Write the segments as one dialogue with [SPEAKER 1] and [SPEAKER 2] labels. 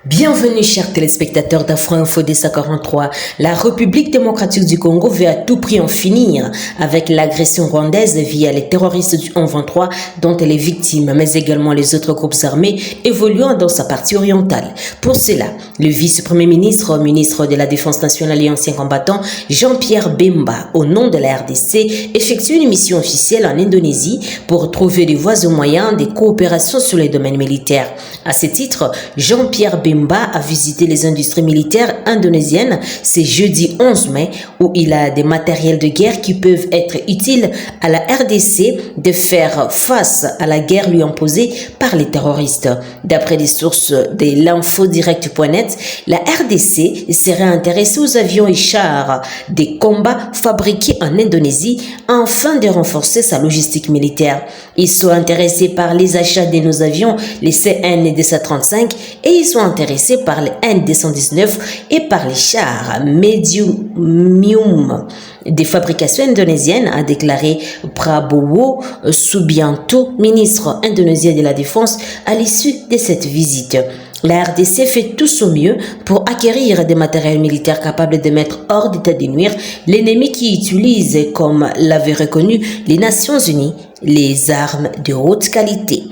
[SPEAKER 1] Bienvenue chers téléspectateurs d'Afro-Info DSA 43. La République démocratique du Congo veut à tout prix en finir avec l'agression rwandaise via les terroristes du 11-23 dont elle est victime, mais également les autres groupes armés évoluant dans sa partie orientale. Pour cela, le vice-premier ministre, ministre de la Défense nationale et ancien combattant, Jean-Pierre Bemba, au nom de la RDC, effectue une mission officielle en Indonésie pour trouver des voies et moyens de coopération sur les domaines militaires. À ce titre, Jean-Pierre Bemba a visité les industries militaires indonésiennes ce jeudi 11 mai où il a des matériels de guerre qui peuvent être utiles à la RDC de faire face à la guerre lui imposée par les terroristes. D'après les sources de l'infodirect.net, la RDC serait intéressée aux avions et chars des combats fabriqués en Indonésie afin de renforcer sa logistique militaire. Ils sont intéressés par les achats de nos avions, les CN-235, et ils sont intéressés par les N-219 et par les chars Medium des fabrications indonésiennes, a déclaré Prabowo Subianto, ministre indonésien de la Défense, à l'issue de cette visite. La RDC fait tout son mieux pour acquérir des matériels militaires capables de mettre hors d'état de nuire l'ennemi qui utilise, comme l'avaient reconnu les Nations Unies, les armes de haute qualité.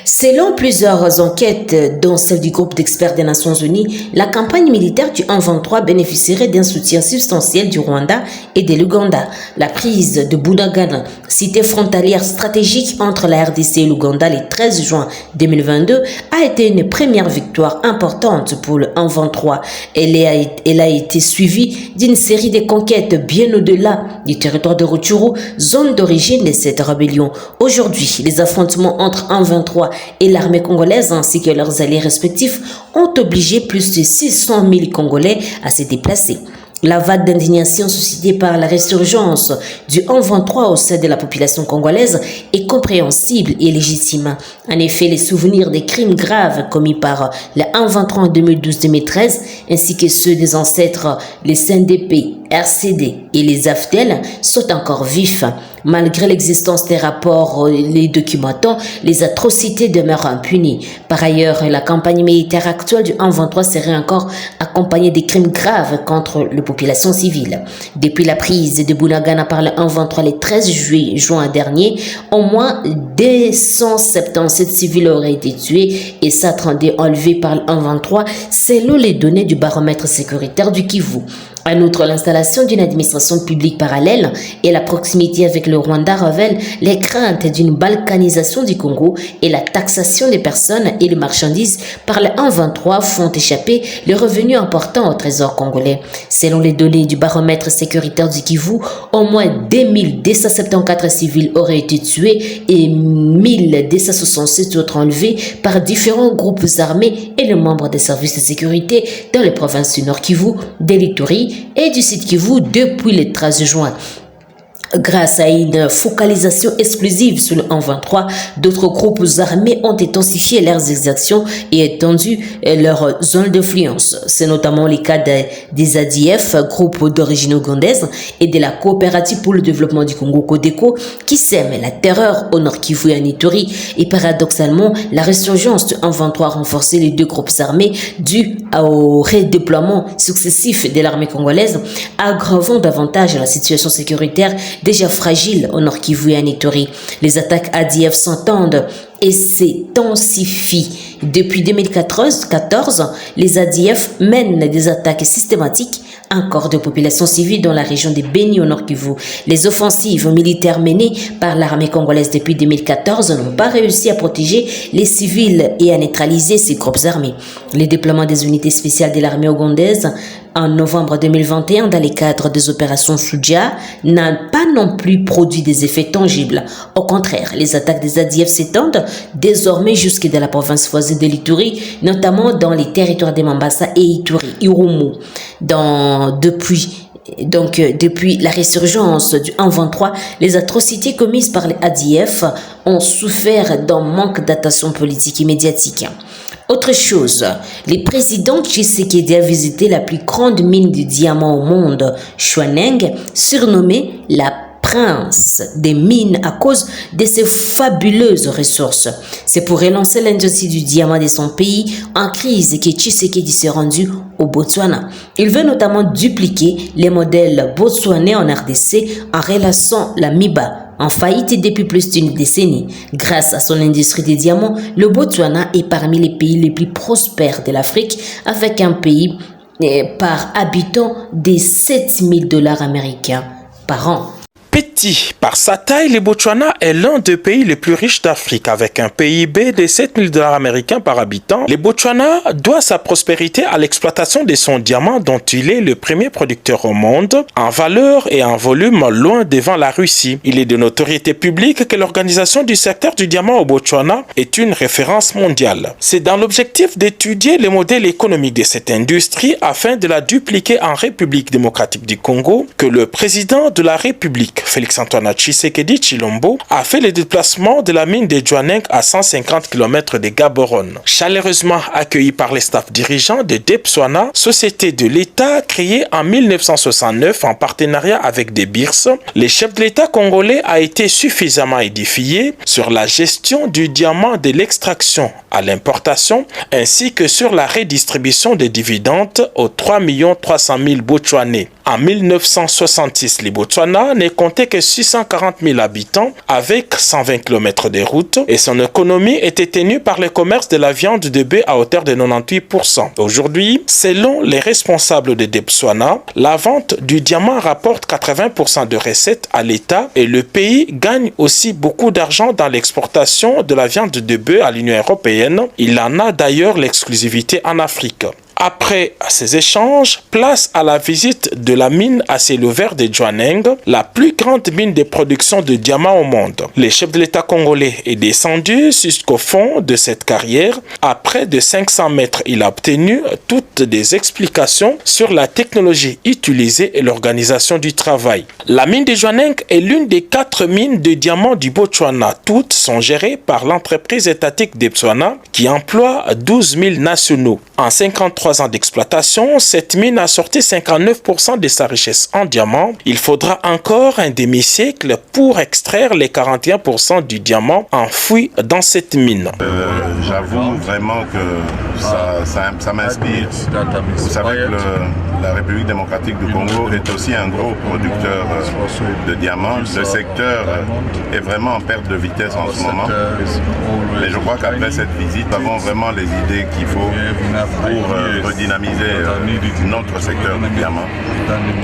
[SPEAKER 1] Selon plusieurs enquêtes, dont celle du groupe d'experts des Nations Unies, la campagne militaire du 1-23 bénéficierait d'un soutien substantiel du Rwanda et de l'Ouganda. La prise de Bunagana, cité frontalière stratégique entre la RDC et l'Ouganda le 13 juin 2022, a été une première victoire importante pour le 1-23. Elle a été suivie d'une série de conquêtes bien au-delà du territoire de Rutshuru, zone d'origine de cette rébellion. Aujourd'hui, les affrontements entre 1-23 et l'armée congolaise ainsi que leurs alliés respectifs ont obligé plus de 600 000 Congolais à se déplacer. La vague d'indignation suscitée par la résurgence du 1-23 au sein de la population congolaise est compréhensible et légitime. En effet, les souvenirs des crimes graves commis par le 1-23 en 2012-2013 ainsi que ceux des ancêtres, les CNDP, RCD et les AFDEL sont encore vifs. Malgré l'existence des rapports les documentant, les atrocités demeurent impunies. Par ailleurs, la campagne militaire actuelle du 1-23 serait encore accompagnée des crimes graves contre la population civile. Depuis la prise de Bunagana par le 1-23 le 13 juin dernier, au moins 277 civils auraient été tués et 132 enlevés par le 1-23 selon les données du baromètre sécuritaire du Kivu. En outre, l'installation d'une administration publique parallèle et la proximité avec le Rwanda révèlent les craintes d'une balkanisation du Congo et la taxation des personnes et les marchandises par le 1-23 font échapper les revenus importants au trésor congolais. Selon les données du baromètre sécuritaire du Kivu, au moins 2274 civils auraient été tués et 1267 autres enlevés par différents groupes armés et les membres des services de sécurité dans les provinces du Nord Kivu, de l'Ituri et du Sud Kivu depuis le 13 juin. Grâce à une focalisation exclusive sur le 1-23, d'autres groupes armés ont intensifié leurs exactions et étendu leur zone d'influence. C'est notamment le cas des ADF, groupe d'origine ougandaise, et de la coopérative pour le développement du Congo, Codeco, qui sème la terreur au Nord Kivu et en Ituri. Et paradoxalement, la résurgence du 1-23 a renforcé les deux groupes armés dû au redéploiement successif de l'armée congolaise, aggravant davantage la situation sécuritaire déjà fragile au Nord Kivu et en Ituri. Les attaques ADF s'entendent et s'intensifient. Depuis 2014, les ADF mènent des attaques systématiques à un corps de population civile dans la région de Beni au Nord Kivu. Les offensives militaires menées par l'armée congolaise depuis 2014 n'ont pas réussi à protéger les civils et à neutraliser ces groupes armés. Le déploiement des unités spéciales de l'armée ougandaise en novembre 2021 dans le cadre des opérations Shujaa n'a pas non plus produit des effets tangibles. Au contraire, les attaques des ADF s'étendent désormais jusque dans la province voisine de l'Ituri, notamment dans les territoires de Mambasa et Ituri, Irumu. Depuis la résurgence du 1-23, les atrocités commises par les ADF ont souffert d'un manque d'attention politique et médiatique. Autre chose, le président Tshisekedi a visité la plus grande mine de diamants au monde, Chouaneng, surnommée la prince des mines à cause de ses fabuleuses ressources. C'est pour relancer l'industrie du diamant de son pays en crise que Tshisekedi s'est rendu au Botswana. Il veut notamment dupliquer les modèles botswanais en RDC en relançant la Miba, en faillite depuis plus d'une décennie. Grâce à son industrie des diamants, le Botswana est parmi les pays les plus prospères de l'Afrique, avec un pays par habitant de 7 000 $ américains par an.
[SPEAKER 2] Petit par sa taille, le Botswana est l'un des pays les plus riches d'Afrique. Avec un PIB de 7 000 $ américains par habitant, le Botswana doit sa prospérité à l'exploitation de son diamant dont il est le premier producteur au monde, en valeur et en volume loin devant la Russie. Il est de notoriété publique que l'organisation du secteur du diamant au Botswana est une référence mondiale. C'est dans l'objectif d'étudier le modèle économique de cette industrie afin de la dupliquer en République démocratique du Congo que le président de la République, Félix-Antoine Tshisekedi Tshilombo, a fait le déplacement de la mine de Jwaneng à 150 km de Gaborone. Chaleureusement accueilli par les staffs dirigeants de Debswana, société de l'État créée en 1969 en partenariat avec des BIRS, le chef de l'État congolais a été suffisamment édifié sur la gestion du diamant de l'extraction à l'importation ainsi que sur la redistribution des dividendes aux 3 300 000 Botswanais. En 1966, le Botswana n'est comptait que 640 000 habitants avec 120 km de route et son économie était tenue par le commerce de la viande de bœuf à hauteur de 98%. Aujourd'hui, selon les responsables de Debswana, la vente du diamant rapporte 80% de recettes à l'État et le pays gagne aussi beaucoup d'argent dans l'exportation de la viande de bœuf à l'Union européenne. Il en a d'ailleurs l'exclusivité en Afrique. Après ces échanges, place à la visite de la mine à ciel ouvert de Jwaneng, la plus grande mine de production de diamants au monde. Le chef de l'État congolais est descendu jusqu'au fond de cette carrière. À près de 500 mètres, il a obtenu toutes des explications sur la technologie utilisée et l'organisation du travail. La mine de Jwaneng est l'une des 4 mines de diamants du Botswana. Toutes sont gérées par l'entreprise étatique Debswana qui emploie 12 000 nationaux. En 53 ans d'exploitation, cette mine a sorti 59% de sa richesse en diamants. Il faudra encore un demi-siècle pour extraire les 41% du diamant enfoui dans cette mine.
[SPEAKER 3] J'avoue vraiment que ça m'inspire. Vous savez que la République démocratique du Congo est aussi un gros producteur de diamants. Le secteur est vraiment en perte de vitesse en ce moment. Mais je crois qu'après cette visite, nous avons vraiment les idées qu'il faut pour redynamiser notre secteur de diamants.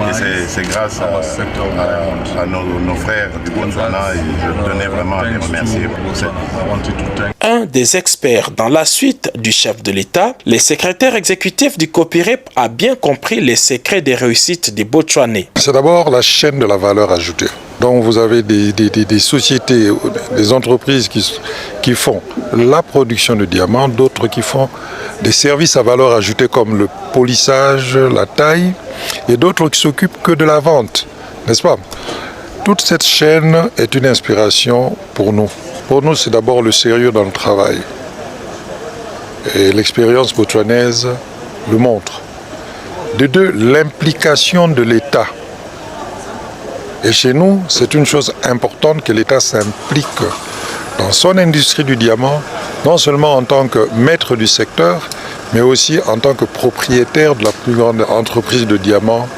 [SPEAKER 3] Et c'est grâce à nos frères du Botswana et je tenais vraiment à les remercier pour cette visite.
[SPEAKER 2] Un des experts dans la suite du chef de l'État, le secrétaire exécutif du COPIREP a bien compris les secrets des réussites des Botswanais.
[SPEAKER 4] C'est d'abord la chaîne de la valeur ajoutée. Donc vous avez des sociétés, des entreprises qui font la production de diamants, d'autres qui font des services à valeur ajoutée comme le polissage, la taille, et d'autres qui s'occupent que de la vente, n'est-ce pas? Toute cette chaîne est une inspiration pour nous. Pour nous, c'est d'abord le sérieux dans le travail. Et l'expérience botswanaise le montre. De deux, l'implication de l'État. Et chez nous, c'est une chose importante que l'État s'implique dans son industrie du diamant, non seulement en tant que maître du secteur, mais aussi en tant que propriétaire de la plus grande entreprise de diamants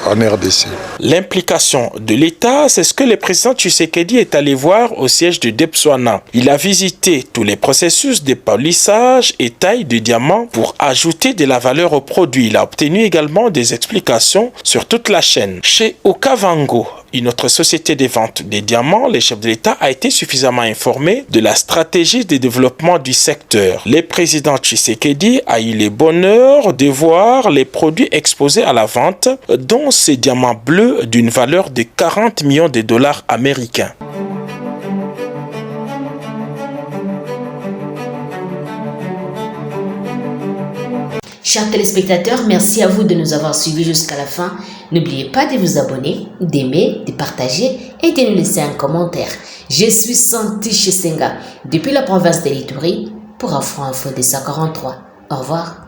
[SPEAKER 4] en RDC.
[SPEAKER 2] L'implication de l'État, c'est ce que le président Tshisekedi est allé voir au siège de Debswana. Il a visité tous les processus de polissage et taille du diamant pour ajouter de la valeur au produit. Il a obtenu également des explications sur toute la chaîne. Chez Okavango, une autre société de vente des diamants, le chef de l'État a été suffisamment informé de la stratégie de développement du secteur. Le président Tshisekedi a eu le bonheur de voir les produits exposés à la vente, dont ces diamants bleus d'une valeur de 40 millions de dollars américains.
[SPEAKER 1] Chers téléspectateurs, merci à vous de nous avoir suivis jusqu'à la fin. N'oubliez pas de vous abonner, d'aimer, de partager et de nous laisser un commentaire. Je suis Santi Chisenga depuis la province de l'Ituri pour Afro Info 243. Au revoir.